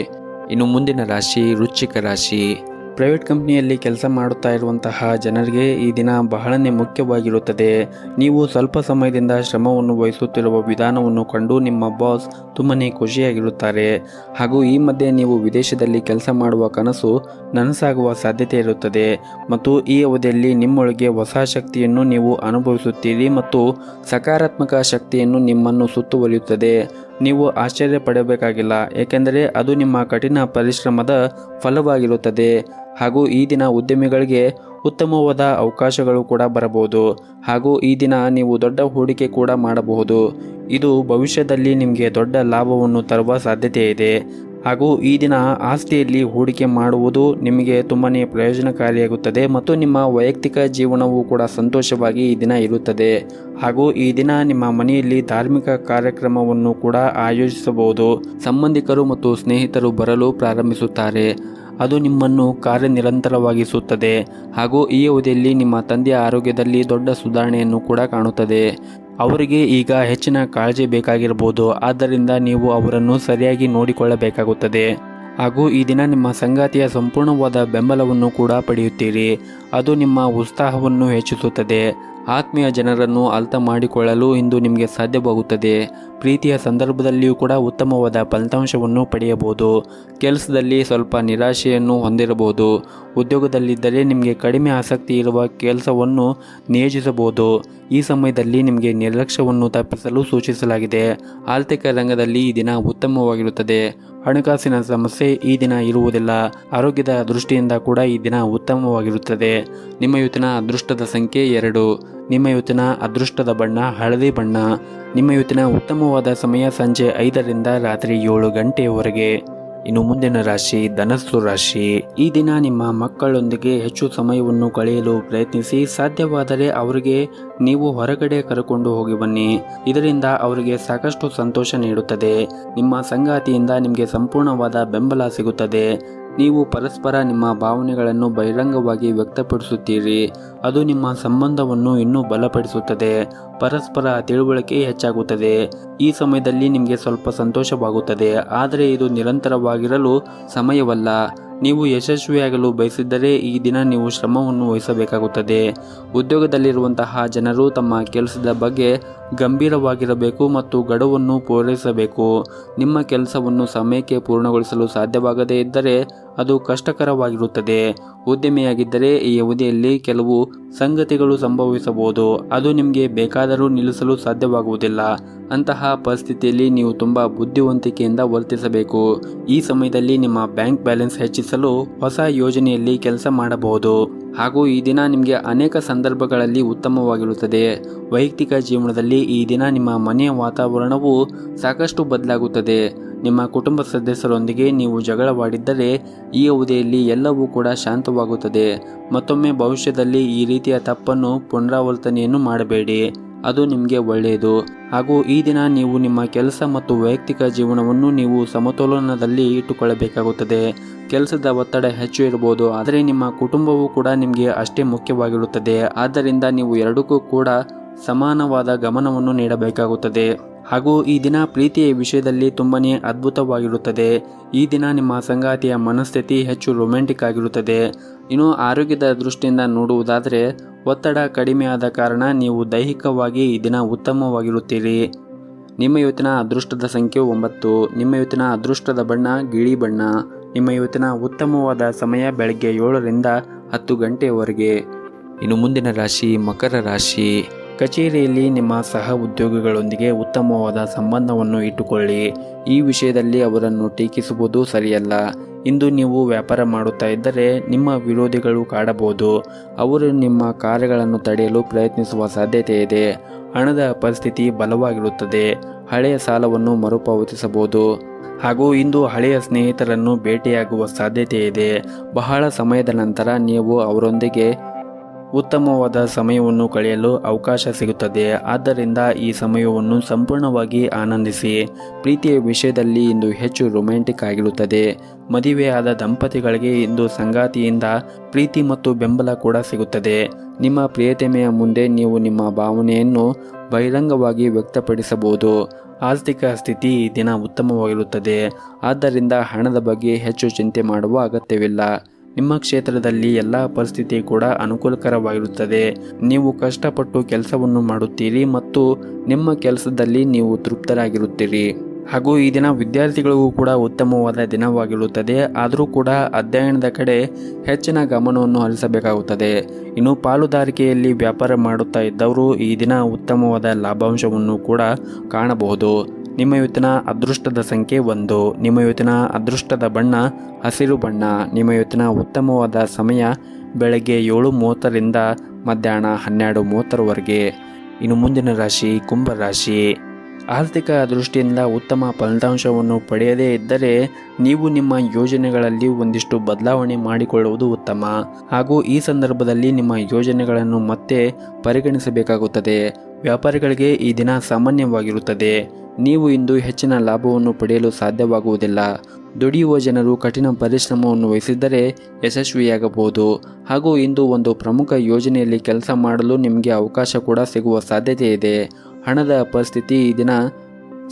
ಇನ್ನು ಮುಂದಿನ ರಾಶಿ ವೃಶ್ಚಿಕ ರಾಶಿ. ಪ್ರೈವೇಟ್ ಕಂಪ್ನಿಯಲ್ಲಿ ಕೆಲಸ ಮಾಡುತ್ತಾ ಇರುವಂತಹ ಜನರಿಗೆ ಈ ದಿನ ಬಹಳನೇ ಮುಖ್ಯವಾಗಿರುತ್ತದೆ. ನೀವು ಸ್ವಲ್ಪ ಸಮಯದಿಂದ ಶ್ರಮವನ್ನು ವಹಿಸುತ್ತಿರುವ ವಿಧಾನವನ್ನು ಕಂಡು ನಿಮ್ಮ ಬಾಸ್ ತುಂಬನೇ ಖುಷಿಯಾಗಿರುತ್ತಾರೆ. ಹಾಗೂ ಈ ಮಧ್ಯೆ ನೀವು ವಿದೇಶದಲ್ಲಿ ಕೆಲಸ ಮಾಡುವ ಕನಸು ನನಸಾಗುವ ಸಾಧ್ಯತೆ ಇರುತ್ತದೆ ಮತ್ತು ಈ ಅವಧಿಯಲ್ಲಿ ನಿಮ್ಮೊಳಗೆ ಹೊಸ ಶಕ್ತಿಯನ್ನು ನೀವು ಅನುಭವಿಸುತ್ತೀರಿ ಮತ್ತು ಸಕಾರಾತ್ಮಕ ಶಕ್ತಿಯನ್ನು ನಿಮ್ಮನ್ನು ಸುತ್ತುವರಿಯುತ್ತದೆ. ನೀವು ಆಶ್ಚರ್ಯ ಪಡಬೇಕಾಗಿಲ್ಲ, ಏಕೆಂದರೆ ಅದು ನಿಮ್ಮ ಕಠಿಣ ಪರಿಶ್ರಮದ ಫಲವಾಗಿರುತ್ತದೆ. ಹಾಗೂ ಈ ದಿನ ಉದ್ಯಮಿಗಳಿಗೆ ಉತ್ತಮವಾದ ಅವಕಾಶಗಳು ಕೂಡ ಬರಬಹುದು. ಹಾಗೂ ಈ ದಿನ ನೀವು ದೊಡ್ಡ ಹೂಡಿಕೆ ಕೂಡ ಮಾಡಬಹುದು. ಇದು ಭವಿಷ್ಯದಲ್ಲಿ ನಿಮಗೆ ದೊಡ್ಡ ಲಾಭವನ್ನು ತರುವ ಸಾಧ್ಯತೆ ಇದೆ. ಹಾಗೂ ಈ ದಿನ ಆಸ್ತಿಯಲ್ಲಿ ಹೂಡಿಕೆ ಮಾಡುವುದು ನಿಮಗೆ ತುಂಬನೇ ಪ್ರಯೋಜನಕಾರಿಯಾಗುತ್ತದೆ ಮತ್ತು ನಿಮ್ಮ ವೈಯಕ್ತಿಕ ಜೀವನವೂ ಕೂಡ ಸಂತೋಷವಾಗಿ ಈ ದಿನ ಇರುತ್ತದೆ. ಹಾಗೂ ಈ ದಿನ ನಿಮ್ಮ ಮನೆಯಲ್ಲಿ ಧಾರ್ಮಿಕ ಕಾರ್ಯಕ್ರಮವನ್ನು ಕೂಡ ಆಯೋಜಿಸಬಹುದು. ಸಂಬಂಧಿಕರು ಮತ್ತು ಸ್ನೇಹಿತರು ಬರಲು ಪ್ರಾರಂಭಿಸುತ್ತಾರೆ. ಅದು ನಿಮ್ಮನ್ನು ಕಾರ್ಯನಿರಂತರವಾಗಿಸುತ್ತದೆ. ಹಾಗೂ ಈ ಅವಧಿಯಲ್ಲಿ ನಿಮ್ಮ ತಂದೆಯ ಆರೋಗ್ಯದಲ್ಲಿ ದೊಡ್ಡ ಸುಧಾರಣೆಯನ್ನು ಕೂಡ ಕಾಣುತ್ತದೆ. ಅವರಿಗೆ ಈಗ ಹೆಚ್ಚಿನ ಕಾಳಜಿ ಬೇಕಾಗಿರಬಹುದು. ಆದ್ದರಿಂದ ನೀವು ಅವರನ್ನು ಸರಿಯಾಗಿ ನೋಡಿಕೊಳ್ಳಬೇಕಾಗುತ್ತದೆ. ಹಾಗೂ ಈ ದಿನ ನಿಮ್ಮ ಸಂಗಾತಿಯ ಸಂಪೂರ್ಣವಾದ ಬೆಂಬಲವನ್ನು ಕೂಡ ಪಡೆಯುತ್ತೀರಿ. ಅದು ನಿಮ್ಮ ಉತ್ಸಾಹವನ್ನು ಹೆಚ್ಚಿಸುತ್ತದೆ. ಆತ್ಮೀಯ ಜನರನ್ನು ಅರ್ಥ ಮಾಡಿಕೊಳ್ಳಲು ಇಂದು ನಿಮಗೆ ಸಾಧ್ಯವಾಗುತ್ತದೆ. ಪ್ರೀತಿಯ ಸಂದರ್ಭದಲ್ಲಿಯೂ ಕೂಡ ಉತ್ತಮವಾದ ಫಲಿತಾಂಶವನ್ನು ಪಡೆಯಬಹುದು. ಕೆಲಸದಲ್ಲಿ ಸ್ವಲ್ಪ ನಿರಾಶೆಯನ್ನು ಹೊಂದಿರಬಹುದು. ಉದ್ಯೋಗದಲ್ಲಿದ್ದರೆ ನಿಮಗೆ ಕಡಿಮೆ ಆಸಕ್ತಿ ಇರುವ ಕೆಲಸವನ್ನು ನಿಯೋಜಿಸಬಹುದು. ಈ ಸಮಯದಲ್ಲಿ ನಿಮಗೆ ನಿರ್ಲಕ್ಷ್ಯವನ್ನು ತಪ್ಪಿಸಲು ಸೂಚಿಸಲಾಗಿದೆ. ಆರ್ಥಿಕ ರಂಗದಲ್ಲಿ ಈ ದಿನ ಉತ್ತಮವಾಗಿರುತ್ತದೆ. ಹಣಕಾಸಿನ ಸಮಸ್ಯೆ ಈ ದಿನ ಇರುವುದಿಲ್ಲ. ಆರೋಗ್ಯದ ದೃಷ್ಟಿಯಿಂದ ಕೂಡ ಈ ದಿನ ಉತ್ತಮವಾಗಿರುತ್ತದೆ. ನಿಮ್ಮ ಇವತ್ತಿನ ಅದೃಷ್ಟದ ಸಂಖ್ಯೆ 2. ನಿಮ್ಮ ಇವತ್ತಿನ ಅದೃಷ್ಟದ ಬಣ್ಣ ಹಳದಿ ಬಣ್ಣ. ನಿಮ್ಮ ಇವತ್ತಿನ ಉತ್ತಮವಾದ ಸಮಯ ಸಂಜೆ 5ರಿಂದ ರಾತ್ರಿ 7 ಗಂಟೆಯವರೆಗೆ. ಇನ್ನು ಮುಂದಿನ ರಾಶಿ ಧನಸ್ಸು ರಾಶಿ. ಈ ದಿನ ನಿಮ್ಮ ಮಕ್ಕಳೊಂದಿಗೆ ಹೆಚ್ಚು ಸಮಯವನ್ನು ಕಳೆಯಲು ಪ್ರಯತ್ನಿಸಿ. ಸಾಧ್ಯವಾದರೆ ಅವರಿಗೆ ನೀವು ಹೊರಗಡೆ ಕರೆಕೊಂಡು ಹೋಗಿ ಬನ್ನಿ. ಇದರಿಂದ ಅವರಿಗೆ ಸಾಕಷ್ಟು ಸಂತೋಷ ನೀಡುತ್ತದೆ. ನಿಮ್ಮ ಸಂಗಾತಿಯಿಂದ ನಿಮಗೆ ಸಂಪೂರ್ಣವಾದ ಬೆಂಬಲ ಸಿಗುತ್ತದೆ. ನೀವು ಪರಸ್ಪರ ನಿಮ್ಮ ಭಾವನೆಗಳನ್ನು ಬಹಿರಂಗವಾಗಿ ವ್ಯಕ್ತಪಡಿಸುತ್ತೀರಿ. ಅದು ನಿಮ್ಮ ಸಂಬಂಧವನ್ನು ಇನ್ನೂ ಬಲಪಡಿಸುತ್ತದೆ. ಪರಸ್ಪರ ತಿಳುವಳಿಕೆ ಹೆಚ್ಚಾಗುತ್ತದೆ. ಈ ಸಮಯದಲ್ಲಿ ನಿಮಗೆ ಸ್ವಲ್ಪ ಸಂತೋಷವಾಗುತ್ತದೆ, ಆದರೆ ಇದು ನಿರಂತರವಾಗಿರಲು ಸಮಯವಲ್ಲ. ನೀವು ಯಶಸ್ವಿಯಾಗಲು ಬಯಸಿದ್ದರೆ ಈ ದಿನ ನೀವು ಶ್ರಮವನ್ನು ವಹಿಸಬೇಕಾಗುತ್ತದೆ. ಉದ್ಯೋಗದಲ್ಲಿರುವಂತಹ ಜನರು ತಮ್ಮ ಕೆಲಸದ ಬಗ್ಗೆ ಗಂಭೀರವಾಗಿರಬೇಕು ಮತ್ತು ಗಡುವನ್ನು ಪೂರೈಸಬೇಕು. ನಿಮ್ಮ ಕೆಲಸವನ್ನು ಸಮಯಕ್ಕೆ ಪೂರ್ಣಗೊಳಿಸಲು ಸಾಧ್ಯವಾಗದೇ ಇದ್ದರೆ ಅದು ಕಷ್ಟಕರವಾಗಿರುತ್ತದೆ. ಉದ್ಯಮಿಯಾಗಿದ್ದರೆ ಈ ಅವಧಿಯಲ್ಲಿ ಕೆಲವು ಸಂಗತಿಗಳು ಸಂಭವಿಸಬಹುದು. ಅದು ನಿಮಗೆ ಬೇಕಾದರೂ ನಿಲ್ಲಿಸಲು ಸಾಧ್ಯವಾಗುವುದಿಲ್ಲ. ಅಂತಹ ಪರಿಸ್ಥಿತಿಯಲ್ಲಿ ನೀವು ತುಂಬ ಬುದ್ಧಿವಂತಿಕೆಯಿಂದ ವರ್ತಿಸಬೇಕು. ಈ ಸಮಯದಲ್ಲಿ ನಿಮ್ಮ ಬ್ಯಾಂಕ್ ಬ್ಯಾಲೆನ್ಸ್ ಹೆಚ್ಚಿಸಲು ಹೊಸ ಯೋಜನೆಯಲ್ಲಿ ಕೆಲಸ ಮಾಡಬಹುದು. ಹಾಗೂ ಈ ದಿನ ನಿಮಗೆ ಅನೇಕ ಸಂದರ್ಭಗಳಲ್ಲಿ ಉತ್ತಮವಾಗಿರುತ್ತದೆ. ವೈಯಕ್ತಿಕ ಜೀವನದಲ್ಲಿ ಈ ದಿನ ನಿಮ್ಮ ಮನೆಯ ವಾತಾವರಣವು ಸಾಕಷ್ಟು ಬದಲಾಗುತ್ತದೆ. ನಿಮ್ಮ ಕುಟುಂಬ ಸದಸ್ಯರೊಂದಿಗೆ ನೀವು ಜಗಳವಾಡಿದ್ದರೆ ಈ ಅವಧಿಯಲ್ಲಿ ಎಲ್ಲವೂ ಕೂಡ ಶಾಂತವಾಗುತ್ತದೆ. ಮತ್ತೊಮ್ಮೆ ಭವಿಷ್ಯದಲ್ಲಿ ಈ ರೀತಿಯ ತಪ್ಪನ್ನು ಪುನರಾವರ್ತನೆಯನ್ನು ಮಾಡಬೇಡಿ. ಅದು ನಿಮಗೆ ಒಳ್ಳೆಯದು. ಹಾಗೂ ಈ ದಿನ ನೀವು ನಿಮ್ಮ ಕೆಲಸ ಮತ್ತು ವೈಯಕ್ತಿಕ ಜೀವನವನ್ನು ನೀವು ಸಮತೋಲನದಲ್ಲಿ ಇಟ್ಟುಕೊಳ್ಳಬೇಕಾಗುತ್ತದೆ. ಕೆಲಸದ ಒತ್ತಡ ಹೆಚ್ಚು ಇರಬಹುದು, ಆದರೆ ನಿಮ್ಮ ಕುಟುಂಬವೂ ಕೂಡ ನಿಮಗೆ ಅಷ್ಟೇ ಮುಖ್ಯವಾಗಿರುತ್ತದೆ. ಆದ್ದರಿಂದ ನೀವು ಎರಡಕ್ಕೂ ಕೂಡ ಸಮಾನವಾದ ಗಮನವನ್ನು ನೀಡಬೇಕಾಗುತ್ತದೆ. ಹಾಗೂ ಈ ದಿನ ಪ್ರೀತಿಯ ವಿಷಯದಲ್ಲಿ ತುಂಬನೇ ಅದ್ಭುತವಾಗಿರುತ್ತದೆ. ಈ ದಿನ ನಿಮ್ಮ ಸಂಗಾತಿಯ ಮನಸ್ಥಿತಿ ಹೆಚ್ಚು ರೊಮ್ಯಾಂಟಿಕ್ ಆಗಿರುತ್ತದೆ. ಇನ್ನು ಆರೋಗ್ಯದ ದೃಷ್ಟಿಯಿಂದ ನೋಡುವುದಾದರೆ ಒತ್ತಡ ಕಡಿಮೆಯಾದ ಕಾರಣ ನೀವು ದೈಹಿಕವಾಗಿ ಈ ದಿನ ಉತ್ತಮವಾಗಿರುತ್ತೀರಿ. ನಿಮ್ಮ ಇವತ್ತಿನ ಅದೃಷ್ಟದ ಸಂಖ್ಯೆ 9. ನಿಮ್ಮ ಇವತ್ತಿನ ಅದೃಷ್ಟದ ಬಣ್ಣ ಗಿಳಿ ಬಣ್ಣ. ನಿಮ್ಮ ಇವತ್ತಿನ ಉತ್ತಮವಾದ ಸಮಯ ಬೆಳಗ್ಗೆ 7ರಿಂದ 10 ಗಂಟೆಯವರೆಗೆ. ಇನ್ನು ಮುಂದಿನ ರಾಶಿ ಮಕರ ರಾಶಿ. ಕಚೇರಿಯಲ್ಲಿ ನಿಮ್ಮ ಸಹ ಉದ್ಯೋಗಿಗಳೊಂದಿಗೆ ಉತ್ತಮವಾದ ಸಂಬಂಧವನ್ನು ಇಟ್ಟುಕೊಳ್ಳಿ. ಈ ವಿಷಯದಲ್ಲಿ ಅವರನ್ನು ಟೀಕಿಸುವುದು ಸರಿಯಲ್ಲ. ಇಂದು ನೀವು ವ್ಯಾಪಾರ ಮಾಡುತ್ತಾ ಇದ್ದರೆ ನಿಮ್ಮ ವಿರೋಧಿಗಳು ಕಾಡಬಹುದು. ಅವರು ನಿಮ್ಮ ಕಾರ್ಯಗಳನ್ನು ತಡೆಯಲು ಪ್ರಯತ್ನಿಸುವ ಸಾಧ್ಯತೆ ಇದೆ. ಹಣದ ಪರಿಸ್ಥಿತಿ ಬಲವಾಗಿರುತ್ತದೆ. ಹಳೆಯ ಸಾಲವನ್ನು ಮರುಪಾವತಿಸಬಹುದು. ಹಾಗೂ ಇಂದು ಹಳೆಯ ಸ್ನೇಹಿತರನ್ನು ಭೇಟಿಯಾಗುವ ಸಾಧ್ಯತೆ ಇದೆ. ಬಹಳ ಸಮಯದ ನಂತರ ನೀವು ಅವರೊಂದಿಗೆ ಉತ್ತಮವಾದ ಸಮಯವನ್ನು ಕಳೆಯಲು ಅವಕಾಶ ಸಿಗುತ್ತದೆ. ಆದ್ದರಿಂದ ಈ ಸಮಯವನ್ನು ಸಂಪೂರ್ಣವಾಗಿ ಆನಂದಿಸಿ. ಪ್ರೀತಿಯ ವಿಷಯದಲ್ಲಿ ಇಂದು ಹೆಚ್ಚು ರೊಮ್ಯಾಂಟಿಕ್ ಆಗಿರುತ್ತದೆ. ಮದುವೆಯಾದ ದಂಪತಿಗಳಿಗೆ ಇಂದು ಸಂಗಾತಿಯಿಂದ ಪ್ರೀತಿ ಮತ್ತು ಬೆಂಬಲ ಕೂಡ ಸಿಗುತ್ತದೆ. ನಿಮ್ಮ ಪ್ರಿಯತಮೆಯ ಮುಂದೆ ನೀವು ನಿಮ್ಮ ಭಾವನೆಯನ್ನು ಬಹಿರಂಗವಾಗಿ ವ್ಯಕ್ತಪಡಿಸಬಹುದು. ಆರ್ಥಿಕ ಸ್ಥಿತಿ ಈ ದಿನ ಉತ್ತಮವಾಗಿರುತ್ತದೆ. ಆದ್ದರಿಂದ ಹಣದ ಬಗ್ಗೆ ಹೆಚ್ಚು ಚಿಂತೆ ಮಾಡುವ ಅಗತ್ಯವಿಲ್ಲ. ನಿಮ್ಮ ಕ್ಷೇತ್ರದಲ್ಲಿ ಎಲ್ಲ ಪರಿಸ್ಥಿತಿ ಕೂಡ ಅನುಕೂಲಕರವಾಗಿರುತ್ತದೆ. ನೀವು ಕಷ್ಟಪಟ್ಟು ಕೆಲಸವನ್ನು ಮಾಡುತ್ತೀರಿ ಮತ್ತು ನಿಮ್ಮ ಕೆಲಸದಲ್ಲಿ ನೀವು ತೃಪ್ತರಾಗಿರುತ್ತೀರಿ. ಹಾಗೂ ಈ ದಿನ ವಿದ್ಯಾರ್ಥಿಗಳಿಗೂ ಕೂಡ ಉತ್ತಮವಾದ ದಿನವಾಗಿರುತ್ತದೆ. ಆದರೂ ಕೂಡ ಅಧ್ಯಯನದ ಕಡೆ ಹೆಚ್ಚಿನ ಗಮನವನ್ನು ಹರಿಸಬೇಕಾಗುತ್ತದೆ. ಇನ್ನು ಪಾಲುದಾರಿಕೆಯಲ್ಲಿ ವ್ಯಾಪಾರ ಮಾಡುತ್ತಾ ಇದ್ದವರು ಈ ದಿನ ಉತ್ತಮವಾದ ಲಾಭಾಂಶವನ್ನು ಕೂಡ ಕಾಣಬಹುದು. ನಿಮ್ಮ ಇವತ್ತಿನ ಅದೃಷ್ಟದ ಸಂಖ್ಯೆ 1. ನಿಮ್ಮ ಇವತ್ತಿನ ಅದೃಷ್ಟದ ಬಣ್ಣ ಹಸಿರು ಬಣ್ಣ. ನಿಮ್ಮ ಇವತ್ತಿನ ಉತ್ತಮವಾದ ಸಮಯ ಬೆಳಗ್ಗೆ 7:30ರಿಂದ ಮಧ್ಯಾಹ್ನ 12:30ರವರೆಗೆ. ಇನ್ನು ಮುಂದಿನ ರಾಶಿ ಕುಂಭರಾಶಿ. ಆರ್ಥಿಕ ದೃಷ್ಟಿಯಿಂದ ಉತ್ತಮ ಫಲಿತಾಂಶವನ್ನು ಪಡೆಯದೇ ಇದ್ದರೆ ನೀವು ನಿಮ್ಮ ಯೋಜನೆಗಳಲ್ಲಿ ಒಂದಿಷ್ಟು ಬದಲಾವಣೆ ಮಾಡಿಕೊಳ್ಳುವುದು ಉತ್ತಮ. ಹಾಗೂ ಈ ಸಂದರ್ಭದಲ್ಲಿ ನಿಮ್ಮ ಯೋಜನೆಗಳನ್ನು ಮತ್ತೆ ಪರಿಗಣಿಸಬೇಕಾಗುತ್ತದೆ. ವ್ಯಾಪಾರಿಗಳಿಗೆ ಈ ದಿನ ಸಾಮಾನ್ಯವಾಗಿರುತ್ತದೆ. ನೀವು ಇಂದು ಹೆಚ್ಚಿನ ಲಾಭವನ್ನು ಪಡೆಯಲು ಸಾಧ್ಯವಾಗುವುದಿಲ್ಲ. ದುಡಿಯುವ ಜನರು ಕಠಿಣ ಪರಿಶ್ರಮವನ್ನು ವಹಿಸಿದ್ದರೆ ಯಶಸ್ವಿಯಾಗಬಹುದು. ಹಾಗೂ ಇಂದು ಒಂದು ಪ್ರಮುಖ ಯೋಜನೆಯಲ್ಲಿ ಕೆಲಸ ಮಾಡಲು ನಿಮಗೆ ಅವಕಾಶ ಕೂಡ ಸಿಗುವ ಸಾಧ್ಯತೆ ಇದೆ. ಹಣದ ಪರಿಸ್ಥಿತಿ ಈ ದಿನ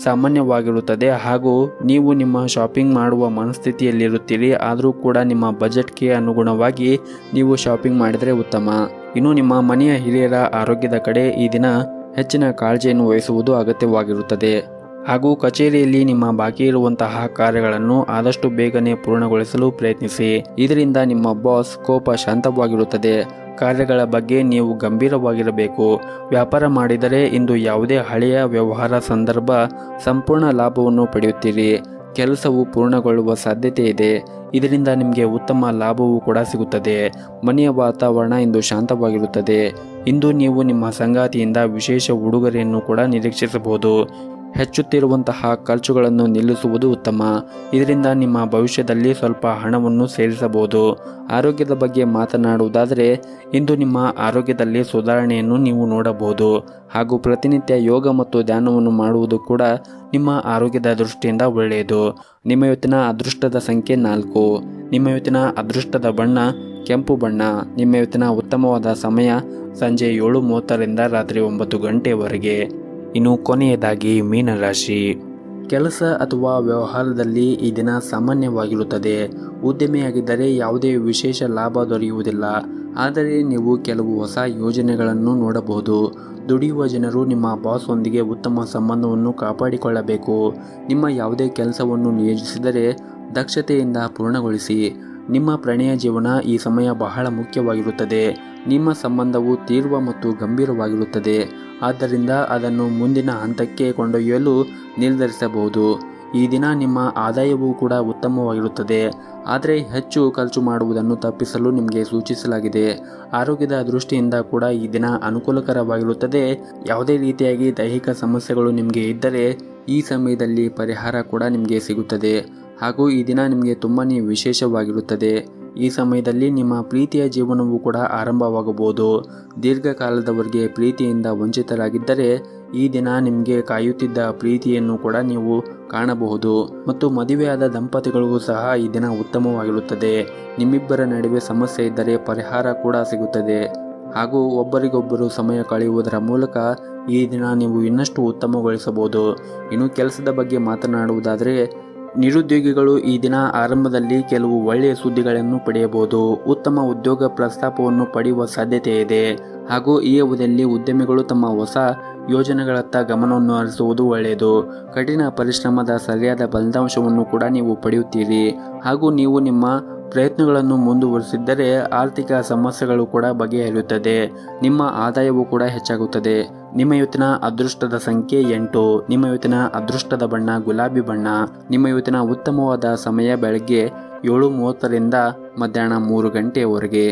ಸಾಮಾನ್ಯವಾಗಿರುತ್ತದೆ. ಹಾಗೂ ನೀವು ನಿಮ್ಮ ಶಾಪಿಂಗ್ ಮಾಡುವ ಮನಸ್ಥಿತಿಯಲ್ಲಿರುತ್ತೀರಿ. ಆದರೂ ಕೂಡ ನಿಮ್ಮ ಬಜೆಟ್ಗೆ ಅನುಗುಣವಾಗಿ ನೀವು ಶಾಪಿಂಗ್ ಮಾಡಿದರೆ ಉತ್ತಮ. ಇನ್ನು ನಿಮ್ಮ ಮನೆಯ ಹಿರಿಯರ ಆರೋಗ್ಯದ ಕಡೆ ಈ ದಿನ ಹೆಚ್ಚಿನ ಕಾಳಜಿಯನ್ನು ವಹಿಸುವುದು ಅಗತ್ಯವಾಗಿರುತ್ತದೆ. ಹಾಗೂ ಕಚೇರಿಯಲ್ಲಿ ನಿಮ್ಮ ಬಾಕಿ ಇರುವಂತಹ ಕಾರ್ಯಗಳನ್ನು ಆದಷ್ಟು ಬೇಗನೆ ಪೂರ್ಣಗೊಳಿಸಲು ಪ್ರಯತ್ನಿಸಿ. ಇದರಿಂದ ನಿಮ್ಮ ಬಾಸ್ ಕೋಪ ಶಾಂತವಾಗಿರುತ್ತದೆ. ಕಾರ್ಯಗಳ ಬಗ್ಗೆ ನೀವು ಗಂಭೀರವಾಗಿರಬೇಕು. ವ್ಯಾಪಾರ ಮಾಡಿದರೆ ಇಂದು ಯಾವುದೇ ಹಳೆಯ ವ್ಯವಹಾರ ಸಂದರ್ಭ ಸಂಪೂರ್ಣ ಲಾಭವನ್ನು ಪಡೆಯುತ್ತೀರಿ. ಕೆಲಸವು ಪೂರ್ಣಗೊಳ್ಳುವ ಸಾಧ್ಯತೆ ಇದೆ. ಇದರಿಂದ ನಿಮಗೆ ಉತ್ತಮ ಲಾಭವೂ ಕೂಡ ಸಿಗುತ್ತದೆ. ಮನೆಯ ವಾತಾವರಣ ಇಂದು ಶಾಂತವಾಗಿರುತ್ತದೆ. ಇಂದು ನೀವು ನಿಮ್ಮ ಸಂಗಾತಿಯಿಂದ ವಿಶೇಷ ಉಡುಗೊರೆಯನ್ನು ಕೂಡ ನಿರೀಕ್ಷಿಸಬಹುದು. ಹೆಚ್ಚುತ್ತಿರುವಂತಹ ಖರ್ಚುಗಳನ್ನು ನಿಲ್ಲಿಸುವುದು ಉತ್ತಮ. ಇದರಿಂದ ನಿಮ್ಮ ಭವಿಷ್ಯದಲ್ಲಿ ಸ್ವಲ್ಪ ಹಣವನ್ನು ಸೇರಿಸಬಹುದು. ಆರೋಗ್ಯದ ಬಗ್ಗೆ ಮಾತನಾಡುವುದಾದರೆ ಇಂದು ನಿಮ್ಮ ಆರೋಗ್ಯದಲ್ಲಿ ಸುಧಾರಣೆಯನ್ನು ನೀವು ನೋಡಬಹುದು. ಹಾಗೂ ಪ್ರತಿನಿತ್ಯ ಯೋಗ ಮತ್ತು ಧ್ಯಾನವನ್ನು ಮಾಡುವುದು ಕೂಡ ನಿಮ್ಮ ಆರೋಗ್ಯದ ದೃಷ್ಟಿಯಿಂದ ಒಳ್ಳೆಯದು. ನಿಮ್ಮ ಇವತ್ತಿನ ಅದೃಷ್ಟದ ಸಂಖ್ಯೆ 4. ನಿಮ್ಮ ಇವತ್ತಿನ ಅದೃಷ್ಟದ ಬಣ್ಣ ಕೆಂಪು ಬಣ್ಣ. ನಿಮ್ಮ ಇವತ್ತಿನ ಉತ್ತಮವಾದ ಸಮಯ ಸಂಜೆ 7:30ರಿಂದ ರಾತ್ರಿ 9 ಗಂಟೆವರೆಗೆ. ಇನ್ನು ಕೊನೆಯದಾಗಿ ಮೀನರಾಶಿ. ಕೆಲಸ ಅಥವಾ ವ್ಯವಹಾರದಲ್ಲಿ ಈ ದಿನ ಸಾಮಾನ್ಯವಾಗಿರುತ್ತದೆ. ಉದ್ಯಮಿಯಾಗಿದ್ದರೆ ಯಾವುದೇ ವಿಶೇಷ ಲಾಭ ದೊರೆಯುವುದಿಲ್ಲ, ಆದರೆ ನೀವು ಕೆಲವು ಹೊಸ ಯೋಜನೆಗಳನ್ನು ನೋಡಬಹುದು. ದುಡಿಯುವ ಜನರು ನಿಮ್ಮ ಬಾಸ್ ಒಂದಿಗೆ ಉತ್ತಮ ಸಂಬಂಧವನ್ನು ಕಾಪಾಡಿಕೊಳ್ಳಬೇಕು. ನಿಮ್ಮ ಯಾವುದೇ ಕೆಲಸವನ್ನು ನಿಯೋಜಿಸಿದರೆ ದಕ್ಷತೆಯಿಂದ ಪೂರ್ಣಗೊಳಿಸಿ. ನಿಮ್ಮ ಪ್ರಣಯ ಜೀವನ ಈ ಸಮಯ ಬಹಳ ಮುಖ್ಯವಾಗಿರುತ್ತದೆ. ನಿಮ್ಮ ಸಂಬಂಧವು ತೀವ್ರ ಮತ್ತು ಗಂಭೀರವಾಗಿರುತ್ತದೆ, ಆದ್ದರಿಂದ ಅದನ್ನು ಮುಂದಿನ ಹಂತಕ್ಕೆ ಕೊಂಡೊಯ್ಯಲು ನಿರ್ಧರಿಸಬಹುದು. ಈ ದಿನ ನಿಮ್ಮ ಆದಾಯವೂ ಕೂಡ ಉತ್ತಮವಾಗಿರುತ್ತದೆ, ಆದರೆ ಹೆಚ್ಚು ಖರ್ಚು ಮಾಡುವುದನ್ನು ತಪ್ಪಿಸಲು ನಿಮಗೆ ಸೂಚಿಸಲಾಗಿದೆ. ಆರೋಗ್ಯದ ದೃಷ್ಟಿಯಿಂದ ಕೂಡ ಈ ದಿನ ಅನುಕೂಲಕರವಾಗಿರುತ್ತದೆ. ಯಾವುದೇ ರೀತಿಯಾಗಿ ದೈಹಿಕ ಸಮಸ್ಯೆಗಳು ನಿಮಗೆ ಇದ್ದರೆ ಈ ಸಮಯದಲ್ಲಿ ಪರಿಹಾರ ಕೂಡ ನಿಮಗೆ ಸಿಗುತ್ತದೆ. ಹಾಗೂ ಈ ದಿನ ನಿಮಗೆ ತುಂಬಾ ವಿಶೇಷವಾಗಿರುತ್ತದೆ. ಈ ಸಮಯದಲ್ಲಿ ನಿಮ್ಮ ಪ್ರೀತಿಯ ಜೀವನವೂ ಕೂಡ ಆರಂಭವಾಗಬಹುದು. ದೀರ್ಘಕಾಲದವರೆಗೆ ಪ್ರೀತಿಯಿಂದ ವಂಚಿತರಾಗಿದ್ದರೆ ಈ ದಿನ ನಿಮಗೆ ಕಾಯುತ್ತಿದ್ದ ಪ್ರೀತಿಯನ್ನು ಕೂಡ ನೀವು ಕಾಣಬಹುದು. ಮತ್ತು ಮದುವೆಯಾದ ದಂಪತಿಗಳಿಗೂ ಸಹ ಈ ದಿನ ಉತ್ತಮವಾಗಿರುತ್ತದೆ. ನಿಮ್ಮಿಬ್ಬರ ನಡುವೆ ಸಮಸ್ಯೆ ಇದ್ದರೆ ಪರಿಹಾರ ಕೂಡ ಸಿಗುತ್ತದೆ. ಹಾಗೂ ಒಬ್ಬರಿಗೊಬ್ಬರು ಸಮಯ ಕಳೆಯುವುದರ ಮೂಲಕ ಈ ದಿನ ನೀವು ಇನ್ನಷ್ಟು ಉತ್ತಮಗೊಳಿಸಬಹುದು. ಇನ್ನು ಕೆಲಸದ ಬಗ್ಗೆ ಮಾತನಾಡುವುದಾದರೆ, ನಿರುದ್ಯೋಗಿಗಳು ಈ ದಿನ ಆರಂಭದಲ್ಲಿ ಕೆಲವು ಒಳ್ಳೆಯ ಸುದ್ದಿಗಳನ್ನು ಪಡೆಯಬಹುದು. ಉತ್ತಮ ಉದ್ಯೋಗ ಪ್ರಸ್ತಾಪವನ್ನು ಪಡೆಯುವ ಸಾಧ್ಯತೆ ಇದೆ. ಹಾಗೂ ಈ ಅವಧಿಯಲ್ಲಿ ಉದ್ಯಮಿಗಳು ತಮ್ಮ ಹೊಸ ಯೋಜನೆಗಳತ್ತ ಗಮನವನ್ನು ಹರಿಸುವುದು ಒಳ್ಳೆಯದು. ಕಠಿಣ ಪರಿಶ್ರಮದ ಸರಿಯಾದ ಫಲಿತಾಂಶವನ್ನು ಕೂಡ ನೀವು ಪಡೆಯುತ್ತೀರಿ. ಹಾಗೂ ನೀವು ನಿಮ್ಮ ಪ್ರಯತ್ನಗಳನ್ನು ಮುಂದುವರಿಸಿದ್ದರೆ ಆರ್ಥಿಕ ಸಮಸ್ಯೆಗಳು ಕೂಡ ಬಗೆಹರಿಯುತ್ತದೆ. ನಿಮ್ಮ ಆದಾಯವೂ ಕೂಡ ಹೆಚ್ಚಾಗುತ್ತದೆ. ನಿಮ್ಮ ಇವತ್ತಿನ ಅದೃಷ್ಟದ ಸಂಖ್ಯೆ 8. ನಿಮ್ಮ ಇವತ್ತಿನ ಅದೃಷ್ಟದ ಬಣ್ಣ ಗುಲಾಬಿ ಬಣ್ಣ. ನಿಮ್ಮ ಇವತ್ತಿನ ಉತ್ತಮವಾದ ಸಮಯ ಬೆಳಗ್ಗೆ 7:30ರಿಂದ ಮಧ್ಯಾಹ್ನ 3 ಗಂಟೆಯವರೆಗೆ.